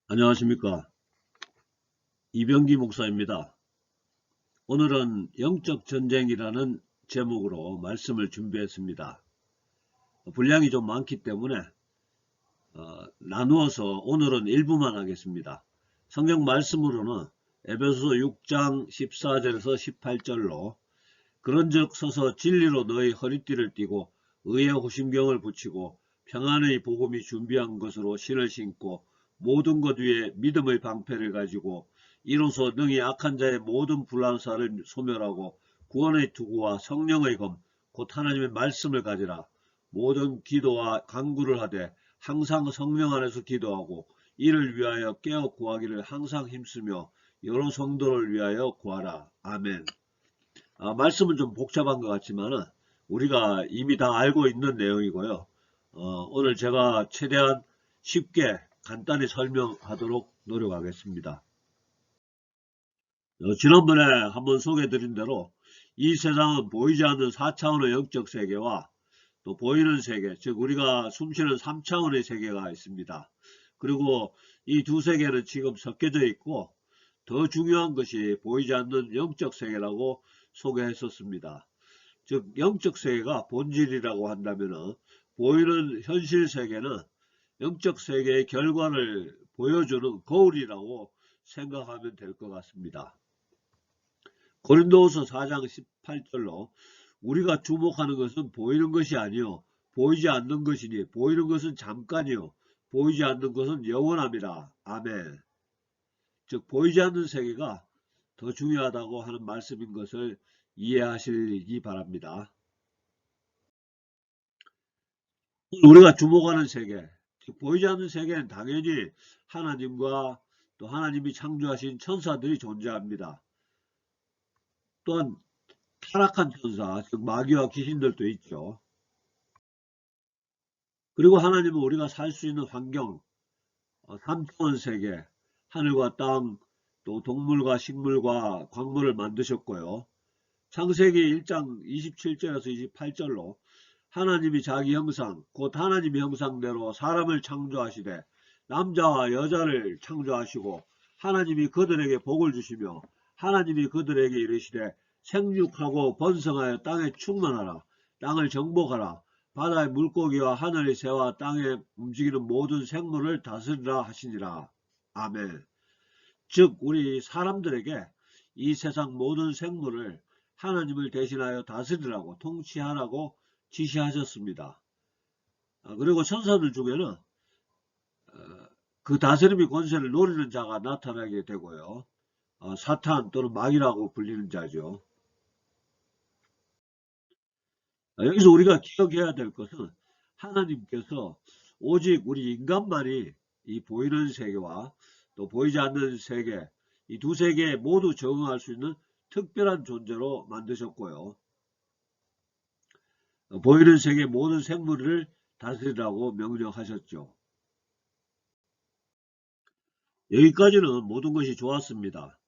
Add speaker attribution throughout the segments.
Speaker 1: 안녕하십니까. 이병기 목사입니다. 오늘은 영적 전쟁이라는 제목으로 말씀을 준비했습니다. 분량이 좀 많기 때문에 나누어서 오늘은 일부만 하겠습니다. 성경 말씀으로는 에베소서 6장 14절에서 18절로 그런즉 서서 진리로 너희 허리띠를 띠고 의의 호심경을 붙이고 평안의 복음이 준비한 것으로 신을 신고 모든 것 위에 믿음의 방패를 가지고 이로써 능히 악한 자의 모든 불란사를 소멸하고 구원의 투구와 성령의 검 곧 하나님의 말씀을 가지라. 모든 기도와 간구를 하되 항상 성령 안에서 기도하고 이를 위하여 깨어 구하기를 항상 힘쓰며 여러 성도를 위하여 구하라. 아멘. 말씀은 좀 복잡한 것 같지만은 우리가 이미 다 알고 있는 내용이고요. 오늘 제가 최대한 쉽게 간단히 설명하도록 노력하겠습니다. 지난번에 한번 소개해드린 대로 이 세상은 보이지 않는 4차원의 영적 세계와 또 보이는 세계, 즉 우리가 숨쉬는 3차원의 세계가 있습니다. 그리고 이 두 세계는 지금 섞여져 있고 더 중요한 것이 보이지 않는 영적 세계라고 소개했었습니다. 즉 영적 세계가 본질이라고 한다면 보이는 현실 세계는 영적 세계의 결과를 보여주는 거울이라고 생각하면 될 것 같습니다. 고린도후서 4장 18절로 우리가 주목하는 것은 보이는 것이 아니요 보이지 않는 것이니 보이는 것은 잠깐이요 보이지 않는 것은 영원함이라. 아멘. 즉 보이지 않는 세계가 더 중요하다고 하는 말씀인 것을 이해하시기 바랍니다. 우리가 주목하는 세계, 즉 보이지 않는 세계는 당연히 하나님과 또 하나님이 창조하신 천사들이 존재합니다. 또한 타락한 천사, 즉 마귀와 귀신들도 있죠. 그리고 하나님은 우리가 살 수 있는 환경, 3차원 세계, 하늘과 땅, 또 동물과 식물과 광물을 만드셨고요. 창세기 1장 27절에서 28절로 하나님이 자기 형상, 곧 하나님의 형상대로 사람을 창조하시되 남자와 여자를 창조하시고 하나님이 그들에게 복을 주시며 하나님이 그들에게 이르시되 생육하고 번성하여 땅에 충만하라. 땅을 정복하라. 바다의 물고기와 하늘의 새와 땅에 움직이는 모든 생물을 다스리라 하시니라. 아멘. 즉 우리 사람들에게 이 세상 모든 생물을 하나님을 대신하여 다스리라고 통치하라고 지시하셨습니다. 그리고 천사들 중에는 그 다스림의 권세를 노리는 자가 나타나게 되고요. 사탄 또는 마귀라고 불리는 자죠. 여기서 우리가 기억해야 될 것은 하나님께서 오직 우리 인간만이 이 보이는 세계와 또 보이지 않는 세계, 이 두 세계에 모두 적응할 수 있는 특별한 존재로 만드셨고요. 보이는 세계 모든 생물을 다스리라고 명령하셨죠. 여기까지는 모든 것이 좋았습니다.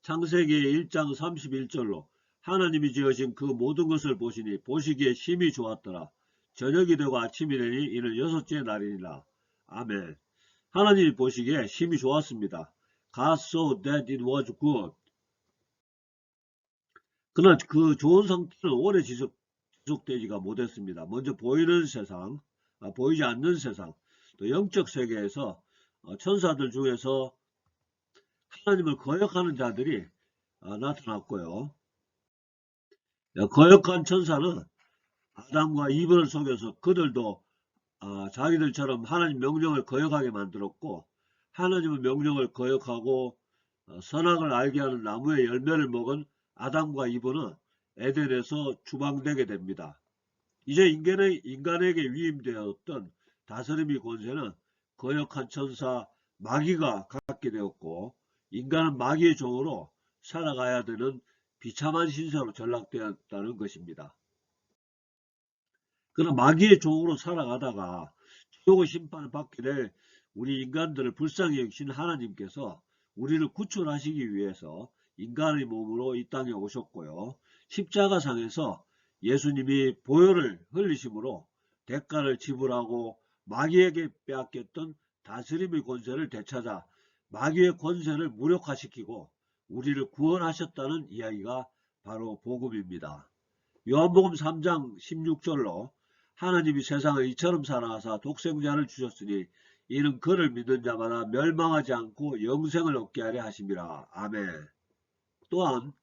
Speaker 1: 창세기 1장 31절로 하나님이 지으신 그 모든 것을 보시니 보시기에 심히 좋았더라. 저녁이 되고 아침이 되니 이는 여섯째 날이니라. 아멘. 하나님이 보시기에 심히 좋았습니다. God saw that it was good. 그러나 그 좋은 상태는 오래 지속되지가 못했습니다. 먼저 보이는 세상, 보이지 않는 세상, 또 영적 세계에서 천사들 중에서 하나님을 거역하는 자들이 나타났고요. 거역한 천사는 아담과 이브를 속여서 그들도 자기들처럼 하나님 명령을 거역하게 만들었고 하나님의 명령을 거역하고 선악을 알게 하는 나무의 열매를 먹은 아담과 이브는 에덴에서 추방되게 됩니다. 이제 인간에게 위임되었던 다스림의 권세는 거역한 천사 마귀가 갖게 되었고 인간은 마귀의 종으로 살아가야 되는 비참한 신세로 전락되었다는 것입니다. 그러나 마귀의 종으로 살아가다가 지옥의 심판을 받게 될 우리 인간들을 불쌍히 여기신 하나님께서 우리를 구출하시기 위해서 인간의 몸으로 이 땅에 오셨고요. 십자가상에서 예수님이 보혈을 흘리심으로 대가를 지불하고 마귀에게 빼앗겼던 다스림의 권세를 되찾아 마귀의 권세를 무력화시키고 우리를 구원하셨다는 이야기가 바로 복음입니다. 요한복음 3장 16절로 하나님이 세상을 이처럼 사랑하사 독생자를 주셨으니 이는 그를 믿는 자마다 멸망하지 않고 영생을 얻게 하려 하심이라. 아멘. 또한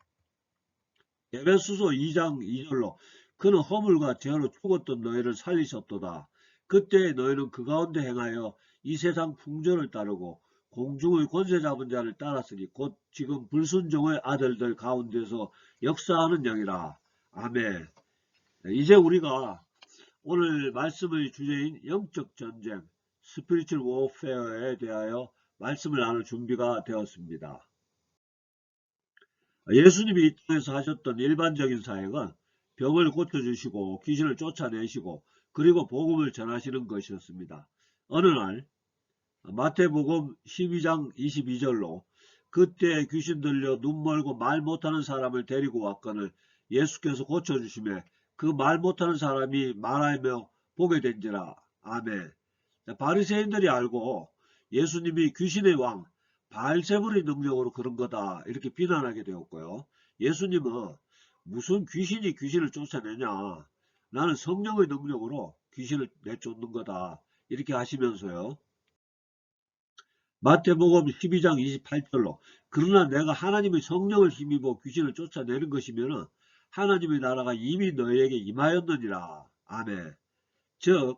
Speaker 1: 에베소서 2장 2절로 그는 허물과 죄로 죽었던 너희를 살리셨도다. 그때 너희는 그 가운데 행하여 이 세상 풍조를 따르고 공중의 권세 잡은 자를 따랐으니 곧 지금 불순종의 아들들 가운데서 역사하는 영이라. 아멘. 이제 우리가 오늘 말씀의 주제인 영적 전쟁, 스피리추얼 워페어에 대하여 말씀을 나눌 준비가 되었습니다. 예수님이 이 땅에서 하셨던 일반적인 사역은 병을 고쳐주시고 귀신을 쫓아내시고 그리고 복음을 전하시는 것이었습니다. 어느 날 마태복음 12장 22절로 그때 귀신 들려 눈 멀고 말 못하는 사람을 데리고 왔거늘 예수께서 고쳐주시매 그 말 못하는 사람이 말하며 보게 된지라. 아멘. 바리새인들이 알고 예수님이 귀신의 왕 바알세불의 능력으로 그런 거다 이렇게 비난하게 되었고요. 예수님은 무슨 귀신이 귀신을 쫓아내냐, 나는 성령의 능력으로 귀신을 내쫓는 거다 이렇게 하시면서요. 마태복음 12장 28절로 그러나 내가 하나님의 성령을 힘입어 귀신을 쫓아내는 것이면 하나님의 나라가 이미 너희에게 임하였느니라. 아멘. 즉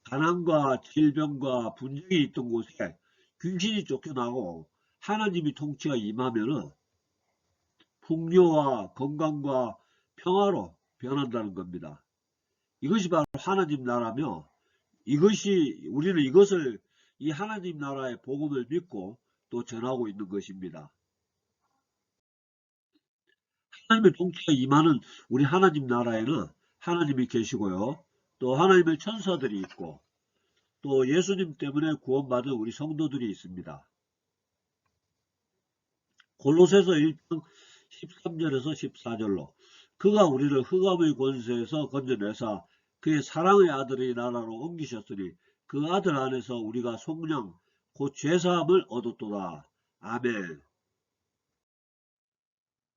Speaker 1: 가난과 질병과 분쟁이 있던 곳에 귀신이 쫓겨나고 하나님이 통치가 임하면은 풍요와 건강과 평화로 변한다는 겁니다. 이것이 바로 하나님 나라며 우리는 이것을 이 하나님 나라의 복음을 믿고 또 전하고 있는 것입니다. 하나님의 통치가 임하는 우리 하나님 나라에는 하나님이 계시고요. 또 하나님의 천사들이 있고 또 예수님 때문에 구원받은 우리 성도들이 있습니다. 골로새서 1장 13절에서 14절로 그가 우리를 흑암의 권세에서 건져내사 그의 사랑의 아들의 나라로 옮기셨으니 그 아들 안에서 우리가 성령 곧 죄사함을 얻었도다. 아멘.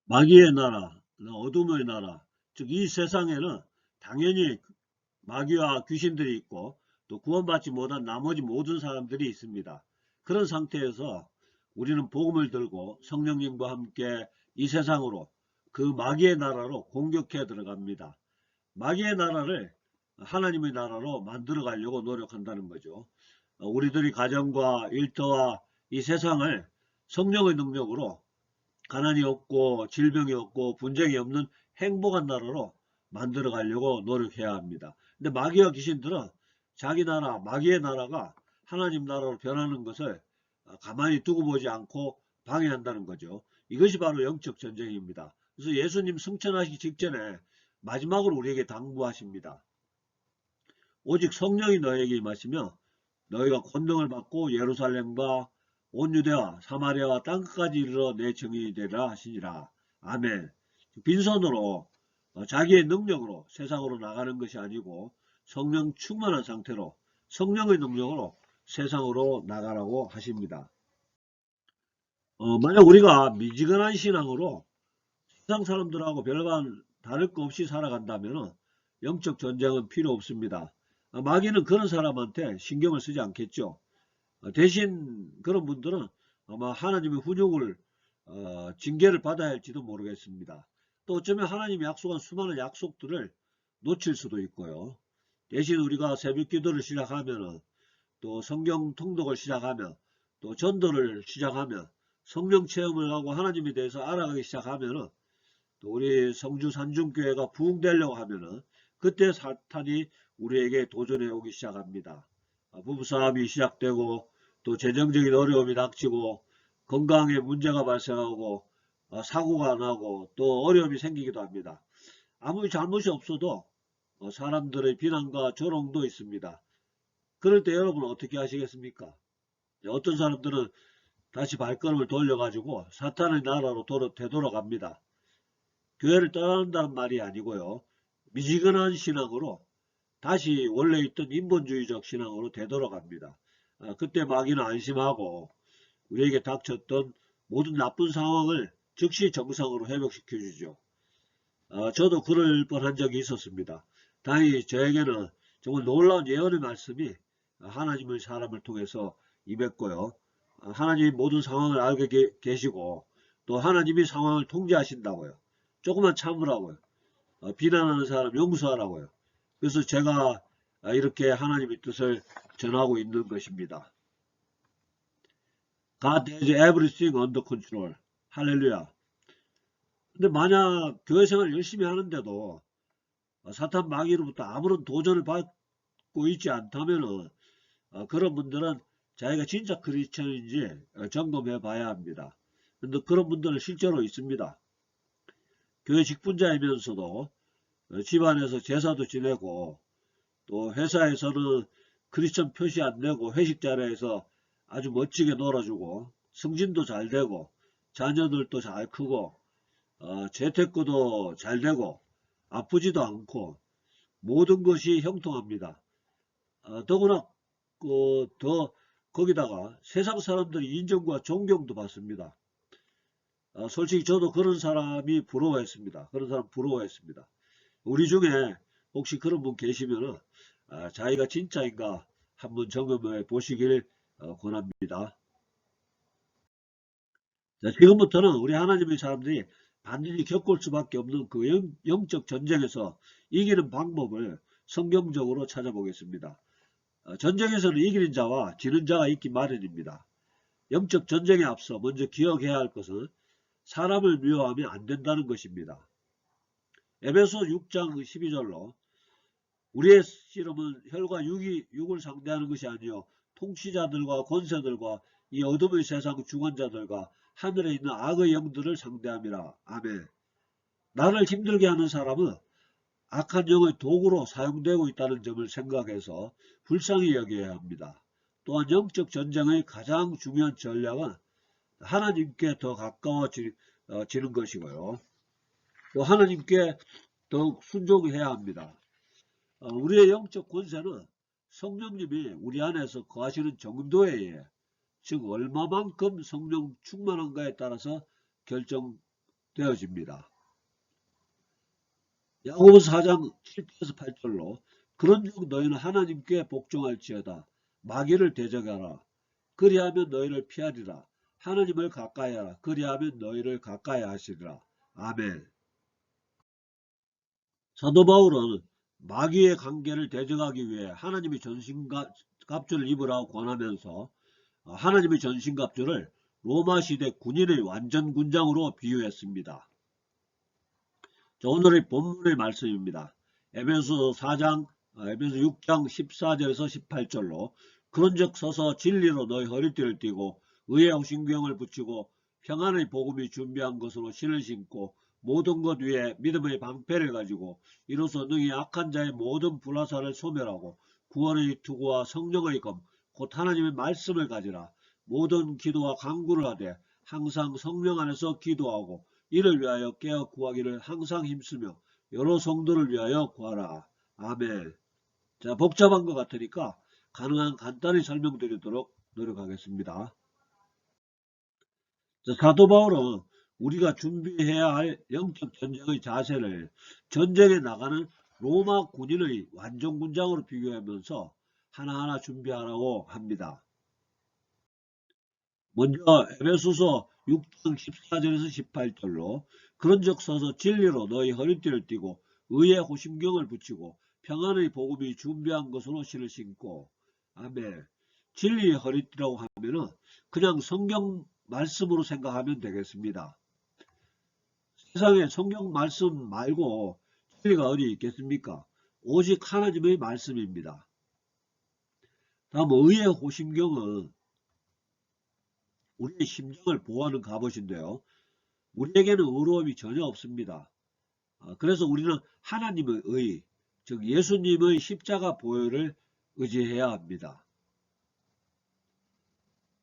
Speaker 1: 마귀의 나라, 어둠의 나라, 즉 이 세상에는 당연히 마귀와 귀신들이 있고 또 구원받지 못한 나머지 모든 사람들이 있습니다. 그런 상태에서 우리는 복음을 들고 성령님과 함께 이 세상으로 그 마귀의 나라로 공격해 들어갑니다. 마귀의 나라를 하나님의 나라로 만들어 가려고 노력한다는 거죠. 우리들이 가정과 일터와 이 세상을 성령의 능력으로 가난이 없고 질병이 없고 분쟁이 없는 행복한 나라로 만들어 가려고 노력해야 합니다. 근데 마귀와 귀신들은 자기 나라, 마귀의 나라가 하나님 나라로 변하는 것을 가만히 두고 보지 않고 방해한다는 거죠. 이것이 바로 영적 전쟁입니다. 그래서 예수님 승천하시기 직전에 마지막으로 우리에게 당부하십니다. 오직 성령이 너에게 임하시며 너희가 권능을 받고 예루살렘과 온 유대와 사마리아와 땅끝까지 이르러 내 증인이 되리라 하시니라. 아멘. 빈손으로 자기의 능력으로 세상으로 나가는 것이 아니고 성령 충만한 상태로 성령의 능력으로 세상으로 나가라고 하십니다. 만약 우리가 미지근한 신앙으로 세상 사람들하고 별반 다를 거 없이 살아간다면 영적 전쟁은 필요 없습니다. 마귀는 그런 사람한테 신경을 쓰지 않겠죠. 대신 그런 분들은 아마 하나님의 훈육을 징계를 받아야 할지도 모르겠습니다. 또 어쩌면 하나님이 약속한 수많은 약속들을 놓칠 수도 있고요. 대신 우리가 새벽 기도를 시작하면 또 성경 통독을 시작하면 또 전도를 시작하면 성령 체험을 하고 하나님에 대해서 알아가기 시작하면 또 우리 성주 산중교회가 부흥되려고 하면 그때 사탄이 우리에게 도전해 오기 시작합니다. 부부싸움이 시작되고 또 재정적인 어려움이 닥치고 건강에 문제가 발생하고 사고가 나고 또 어려움이 생기기도 합니다. 아무리 잘못이 없어도 사람들의 비난과 조롱도 있습니다. 그럴 때 여러분은 어떻게 하시겠습니까? 어떤 사람들은 다시 발걸음을 돌려가지고 사탄의 나라로 되돌아갑니다. 교회를 떠난다는 말이 아니고요. 미지근한 신앙으로 다시 원래 있던 인본주의적 신앙으로 되돌아갑니다. 그때 마귀는 안심하고 우리에게 닥쳤던 모든 나쁜 상황을 즉시 정상으로 회복시켜 주죠. 저도 그럴 뻔한 적이 있었습니다. 다행히 저에게는 정말 놀라운 예언의 말씀이 하나님의 사람을 통해서 임했고요. 하나님이 모든 상황을 알고 계시고 또 하나님이 상황을 통제하신다고요. 조금만 참으라고요. 비난하는 사람 용서하라고요. 그래서 제가 이렇게 하나님의 뜻을 전하고 있는 것입니다. God has everything under control. 할렐루야. 근데 만약 교회 생활 열심히 하는데도 사탄 마귀로부터 아무런 도전을 받고 있지 않다면 그런 분들은 자기가 진짜 크리스천인지 점검해 봐야 합니다. 근데 그런 분들은 실제로 있습니다. 교회 직분자이면서도 집안에서 제사도 지내고 또 회사에서는 크리스천 표시 안 내고 회식 자리에서 아주 멋지게 놀아주고 승진도 잘 되고 자녀들도 잘 크고 재테크도 잘 되고 아프지도 않고 모든 것이 형통합니다. 더구나 거기다가 세상 사람들이 인정과 존경도 받습니다. 솔직히 저도 그런 사람이 부러워했습니다. 그런 사람 부러워했습니다. 우리 중에 혹시 그런 분 계시면 자기가 진짜인가 한번 점검해 보시길 권합니다. 자, 지금부터는 우리 하나님의 사람들이 반드시 겪을 수밖에 없는 그 영적 전쟁에서 이기는 방법을 성경적으로 찾아보겠습니다. 전쟁에서는 이기는 자와 지는 자가 있기 마련입니다. 영적 전쟁에 앞서 먼저 기억해야 할 것은 사람을 미워하면 안 된다는 것입니다. 에베소 6장 12절로 우리의 씨름은 혈과 육을 상대하는 것이 아니요 통치자들과 권세들과 이 어둠의 세상 주관자들과 하늘에 있는 악의 영들을 상대함이라. 아멘. 나를 힘들게 하는 사람은 악한 영의 도구로 사용되고 있다는 점을 생각해서 불쌍히 여겨야 합니다. 또한 영적 전쟁의 가장 중요한 전략은 하나님께 더 가까워지는 것이고요. 또 하나님께 더욱 순종해야 합니다. 우리의 영적 권세는 성령님이 우리 안에서 거하시는 정도에 의해, 즉 얼마만큼 성령 충만한가에 따라서 결정되어집니다. 야고보서 4장 7절에서 8절로 그런즉 너희는 하나님께 복종할지어다. 마귀를 대적하라. 그리하면 너희를 피하리라. 하나님을 가까이하라. 그리하면 너희를 가까이 하시리라. 아멘. 사도 바울은 마귀의 관계를 대적하기 위해 하나님의 전신갑주를 입으라고 권하면서 하나님의 전신갑주를 로마 시대 군인의 완전 군장으로 비유했습니다. 자, 오늘의 본문의 말씀입니다. 에베소 6장 14절에서 18절로 그런즉 서서 진리로 너희 허리띠를 띠고 의의 호심경을 붙이고 평안의 복음이 준비한 것으로 신을 신고 모든 것 위에 믿음의 방패를 가지고 이로써 능히 악한 자의 모든 불화살을 소멸하고 구원의 투구와 성령의 검 곧 하나님의 말씀을 가지라. 모든 기도와 간구를 하되 항상 성령 안에서 기도하고 이를 위하여 깨어 구하기를 항상 힘쓰며 여러 성도를 위하여 구하라. 아멘. 자, 복잡한 것 같으니까 가능한 간단히 설명드리도록 노력하겠습니다. 자, 사도 바울은 우리가 준비해야 할 영적 전쟁의 자세를 전쟁에 나가는 로마 군인의 완전 군장으로 비교하면서 하나하나 준비하라고 합니다. 먼저 에베소서 6장 14절에서 18절로 그런즉 서서 진리로 너희 허리띠를 띠고 의의 호심경을 붙이고 평안의 복음이 준비한 것으로 신을 신고. 아멘. 진리의 허리띠라고 하면은 그냥 성경 말씀으로 생각하면 되겠습니다. 세상에 성경 말씀 말고 진리가 어디 있겠습니까? 오직 하나님의 말씀입니다. 다음 의의 호심경은 우리의 심정을 보호하는 갑옷인데요. 우리에게는 의로움이 전혀 없습니다. 그래서 우리는 하나님의 의, 즉 예수님의 십자가 보혈을 의지해야 합니다.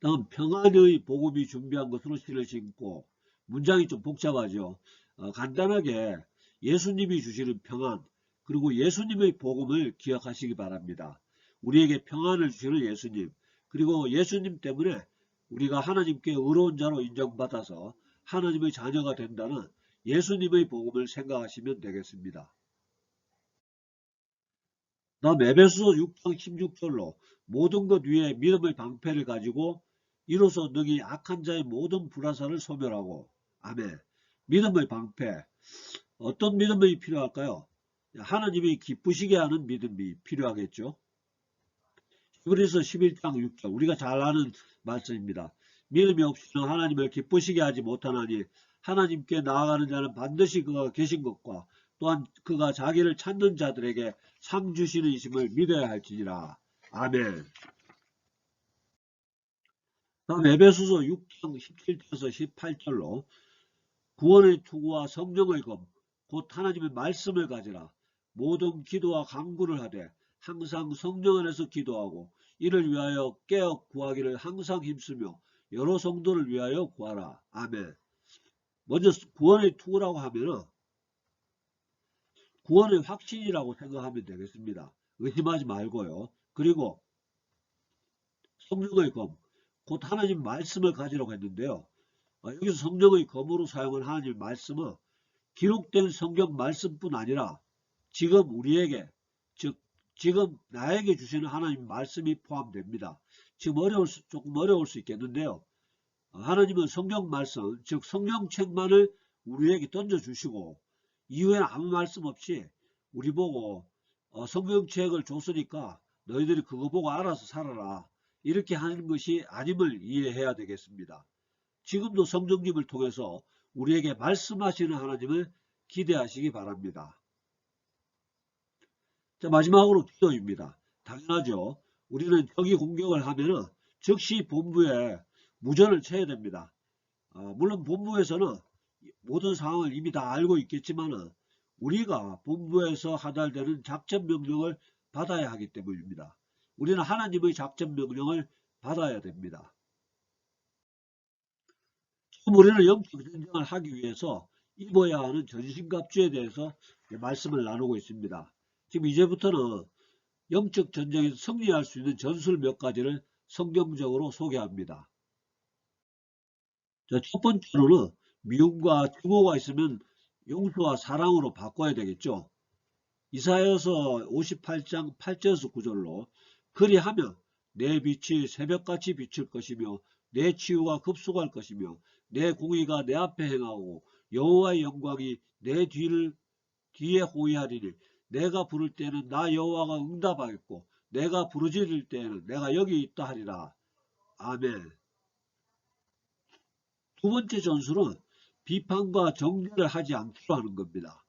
Speaker 1: 다음 평안의 복음이 준비한 것으로 신을 신고. 문장이 좀 복잡하죠. 간단하게 예수님이 주시는 평안, 그리고 예수님의 복음을 기억하시기 바랍니다. 우리에게 평안을 주시는 예수님, 그리고 예수님 때문에 우리가 하나님께 의로운 자로 인정받아서 하나님의 자녀가 된다는 예수님의 복음을 생각하시면 되겠습니다. 다음 에베소서 6장 16절로 모든 것 위에 믿음의 방패를 가지고 이로써 능히 악한 자의 모든 불화살을 소멸하고. 아멘. 믿음의 방패. 어떤 믿음이 필요할까요? 하나님이 기쁘시게 하는 믿음이 필요하겠죠. 히브리서 11장 6절 우리가 잘 아는 말씀입니다. 믿음이 없이는 하나님을 기쁘시게 하지 못하나니 하나님께 나아가는 자는 반드시 그가 계신 것과 또한 그가 자기를 찾는 자들에게 상 주시는 이심을 믿어야 할지니라. 아멘. 다음 에베소서 6장 17절에서 18절로 구원의 투구와 성령의 검, 곧 하나님의 말씀을 가지라. 모든 기도와 간구를 하되 항상 성령 안에서 기도하고 이를 위하여 깨어 구하기를 항상 힘쓰며 여러 성도를 위하여 구하라. 아멘. 먼저 구원의 투구라고 하면은 구원의 확신이라고 생각하면 되겠습니다. 의심하지 말고요. 그리고 성령의 검, 곧 하나님 말씀을 가지라고 했는데요. 여기서 성령의 검으로 사용한 하나님의 말씀은 기록된 성경 말씀뿐 아니라 지금 우리에게, 즉 지금 나에게 주시는 하나님 말씀이 포함됩니다. 지금 조금 어려울 수 있겠는데요. 하나님은 성경 말씀, 즉 성경책만을 우리에게 던져주시고 이후에는 아무 말씀 없이 우리 보고 성경책을 줬으니까 너희들이 그거 보고 알아서 살아라, 이렇게 하는 것이 아님을 이해해야 되겠습니다. 지금도 성령님을 통해서 우리에게 말씀하시는 하나님을 기대하시기 바랍니다. 자, 마지막으로 기도입니다. 당연하죠. 우리는 적이 공격을 하면은 즉시 본부에 무전을 쳐야 됩니다. 물론 본부에서는 모든 상황을 이미 다 알고 있겠지만은 우리가 본부에서 하달되는 작전 명령을 받아야 하기 때문입니다. 우리는 하나님의 작전 명령을 받아야 됩니다. 지금 우리는 영적 전쟁을 하기 위해서 입어야 하는 전신갑주에 대해서 말씀을 나누고 있습니다. 지금 이제부터는 영적 전쟁에서 승리할 수 있는 전술 몇 가지를 성경적으로 소개합니다. 자, 첫 번째로는 미움과 증오가 있으면 용서와 사랑으로 바꿔야 되겠죠. 이사야서 58장 8절에서 9절로 그리하면 내 빛이 새벽같이 비칠 것이며 내 치유가 급속할 것이며 내 공의가 내 앞에 행하고 여호와의 영광이 내 뒤에 호위하리니 내가 부를 때는 나 여호와가 응답하겠고 내가 부르짖을 때에는 내가 여기 있다 하리라. 아멘. 두 번째 전술은 비판과 정죄를 하지 않기로 하는 겁니다.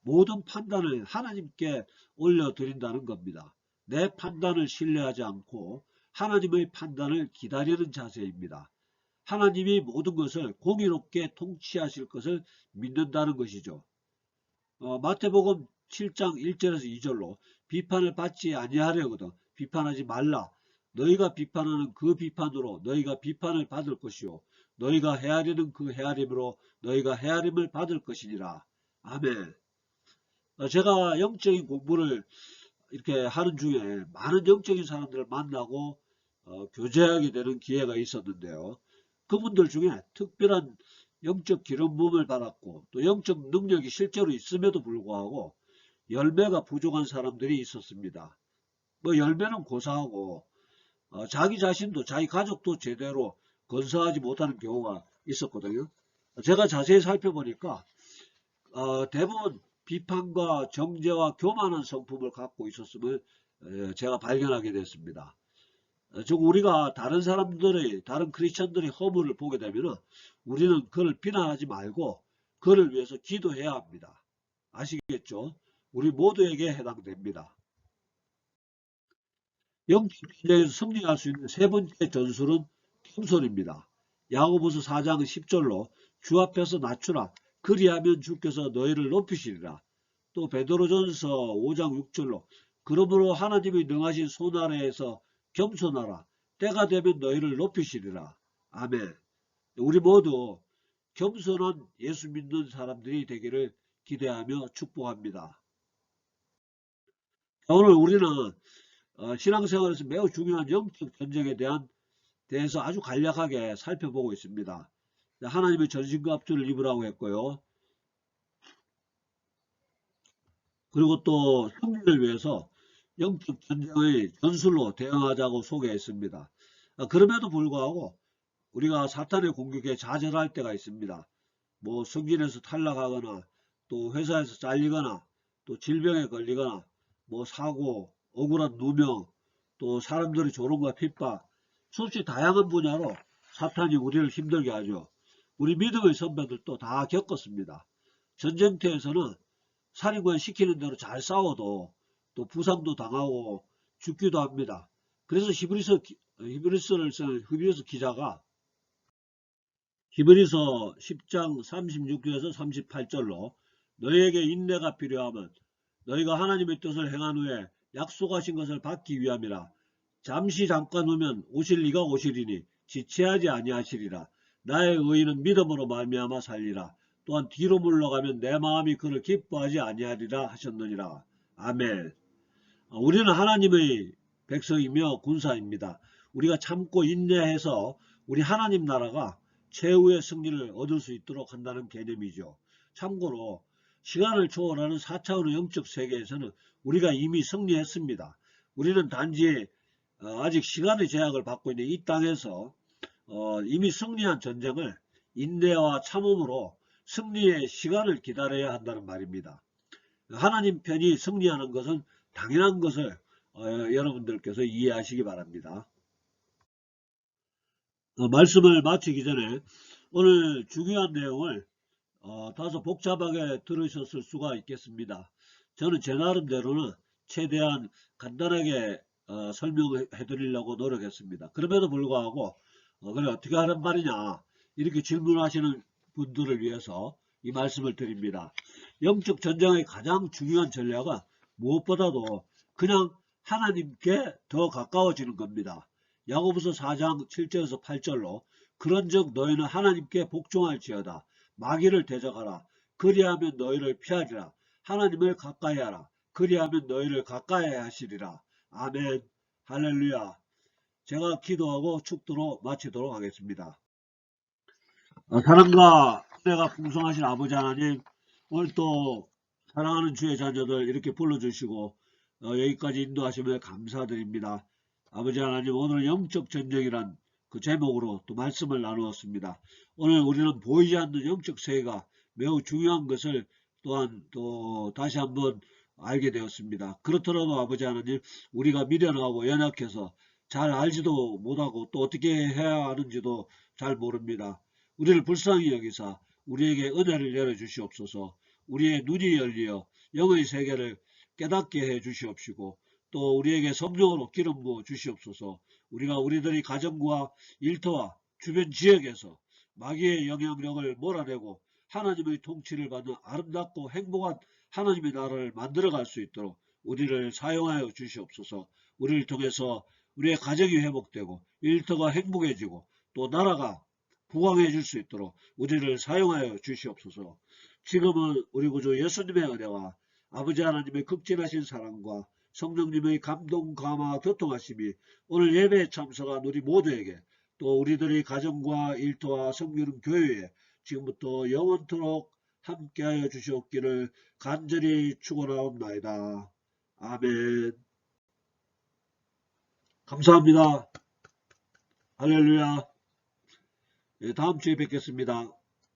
Speaker 1: 모든 판단을 하나님께 올려드린다는 겁니다. 내 판단을 신뢰하지 않고 하나님의 판단을 기다리는 자세입니다. 하나님이 모든 것을 공의롭게 통치하실 것을 믿는다는 것이죠. 마태복음 7장 1절에서 2절로 비판을 받지 아니하려거든 비판하지 말라. 너희가 비판하는 그 비판으로 너희가 비판을 받을 것이요 너희가 헤아리는 그 헤아림으로 너희가 헤아림을 받을 것이니라. 아멘. 제가 영적인 공부를 이렇게 하는 중에 많은 영적인 사람들을 만나고 교제하게 되는 기회가 있었는데요. 그분들 중에 특별한 영적 기름 부음을 받았고 또 영적 능력이 실제로 있음에도 불구하고 열매가 부족한 사람들이 있었습니다. 뭐 열매는 고사하고 자기 자신도 자기 가족도 제대로 건사하지 못하는 경우가 있었거든요. 제가 자세히 살펴보니까 대부분 비판과 정죄와 교만한 성품을 갖고 있었음을 제가 발견하게 됐습니다. 즉 우리가 다른 사람들의 다른 크리스천들의 허물을 보게 되면 우리는 그를 비난하지 말고 그를 위해서 기도해야 합니다. 아시겠죠? 우리 모두에게 해당됩니다. 영적 전쟁에서 승리할 수 있는 세 번째 전술은 겸손입니다. 야고보서 4장 10절로 주 앞에서 낮추라. 그리하면 주께서 너희를 높이시리라. 또 베드로전서 5장 6절로 그러므로 하나님의 능하신 손 아래에서 겸손하라. 때가 되면 너희를 높이시리라. 아멘. 우리 모두 겸손한 예수 믿는 사람들이 되기를 기대하며 축복합니다. 자, 오늘 우리는 신앙생활에서 매우 중요한 영적 전쟁에 대해서 아주 간략하게 살펴보고 있습니다. 하나님의 전신과 합주를 입으라고 했고요. 그리고 또 승리를 위해서 영적 전쟁의 전술로 대응하자고 소개했습니다. 그럼에도 불구하고 우리가 사탄의 공격에 좌절할 때가 있습니다. 뭐 승진에서 탈락하거나 또 회사에서 잘리거나 또 질병에 걸리거나 뭐 사고, 억울한 누명, 또 사람들의 조롱과 핍박, 수없이 다양한 분야로 사탄이 우리를 힘들게 하죠. 우리 믿음의 선배들도 다 겪었습니다. 전쟁터에서는 살인관 시키는 대로 잘 싸워도 또 부상도 당하고 죽기도 합니다. 그래서 히브리서를 쓴 히브리서 기자가 히브리서 10장 36절에서 38절로 너희에게 인내가 필요하면 너희가 하나님의 뜻을 행한 후에 약속하신 것을 받기 위함이라. 잠시 잠깐 후면 오실 이가 오시리니 지체하지 아니하시리라. 나의 의인은 믿음으로 말미암아 살리라. 또한 뒤로 물러가면 내 마음이 그를 기뻐하지 아니하리라 하셨느니라. 아멘. 우리는 하나님의 백성이며 군사입니다. 우리가 참고 인내해서 우리 하나님 나라가 최후의 승리를 얻을 수 있도록 한다는 개념이죠. 참고로 시간을 초월하는 4차원의 영적 세계에서는 우리가 이미 승리했습니다. 우리는 단지 아직 시간의 제약을 받고 있는 이 땅에서 이미 승리한 전쟁을 인내와 참음으로 승리의 시간을 기다려야 한다는 말입니다. 하나님 편이 승리하는 것은 당연한 것을 여러분들께서 이해하시기 바랍니다. 말씀을 마치기 전에 오늘 중요한 내용을 다소 복잡하게 들으셨을 수가 있겠습니다. 저는 제 나름대로는 최대한 간단하게 설명해 드리려고 노력했습니다. 그럼에도 불구하고 그래 어떻게 하는 말이냐 이렇게 질문하시는 분들을 위해서 이 말씀을 드립니다. 영적 전쟁의 가장 중요한 전략은 무엇보다도 그냥 하나님께 더 가까워지는 겁니다. 야고보서 4장 7절에서 8절로 그런즉 너희는 하나님께 복종할지어다. 마귀를 대적하라. 그리하면 너희를 피하리라. 하나님을 가까이하라. 그리하면 너희를 가까이 하시리라. 아멘. 할렐루야. 제가 기도하고 축도로 마치도록 하겠습니다. 사랑과 은혜가 풍성하신 아버지 하나님, 오늘 또 사랑하는 주의 자녀들 이렇게 불러주시고 여기까지 인도하시며 감사드립니다. 아버지 하나님, 오늘 영적 전쟁이란 그 제목으로 또 말씀을 나누었습니다. 오늘 우리는 보이지 않는 영적 세계가 매우 중요한 것을 또한 또 다시 한번 알게 되었습니다. 그렇더라도 아버지 하나님, 우리가 미련하고 연약해서 잘 알지도 못하고 또 어떻게 해야 하는지도 잘 모릅니다. 우리를 불쌍히 여기사 우리에게 은혜를 내려주시옵소서. 우리의 눈이 열리어 영의 세계를 깨닫게 해 주시옵시고 또 우리에게 성령으로 기름 부어 주시옵소서. 우리가 우리들의 가정과 일터와 주변 지역에서 마귀의 영향력을 몰아내고 하나님의 통치를 받는 아름답고 행복한 하나님의 나라를 만들어갈 수 있도록 우리를 사용하여 주시옵소서. 우리를 통해서 우리의 가정이 회복되고 일터가 행복해지고 또 나라가 부강해 줄 수 있도록 우리를 사용하여 주시옵소서. 지금은 우리 구주 예수님의 은혜와 아버지 하나님의 극진하신 사랑과 성령님의 감동, 감화, 교통하심이 오늘 예배에 참석한 우리 모두에게 또 우리들의 가정과 일터와 성교는 교회에 지금부터 영원토록 함께하여 주시옵기를 간절히 축원하옵나이다. 아멘. 감사합니다. 할렐루야. 다음 주에 뵙겠습니다.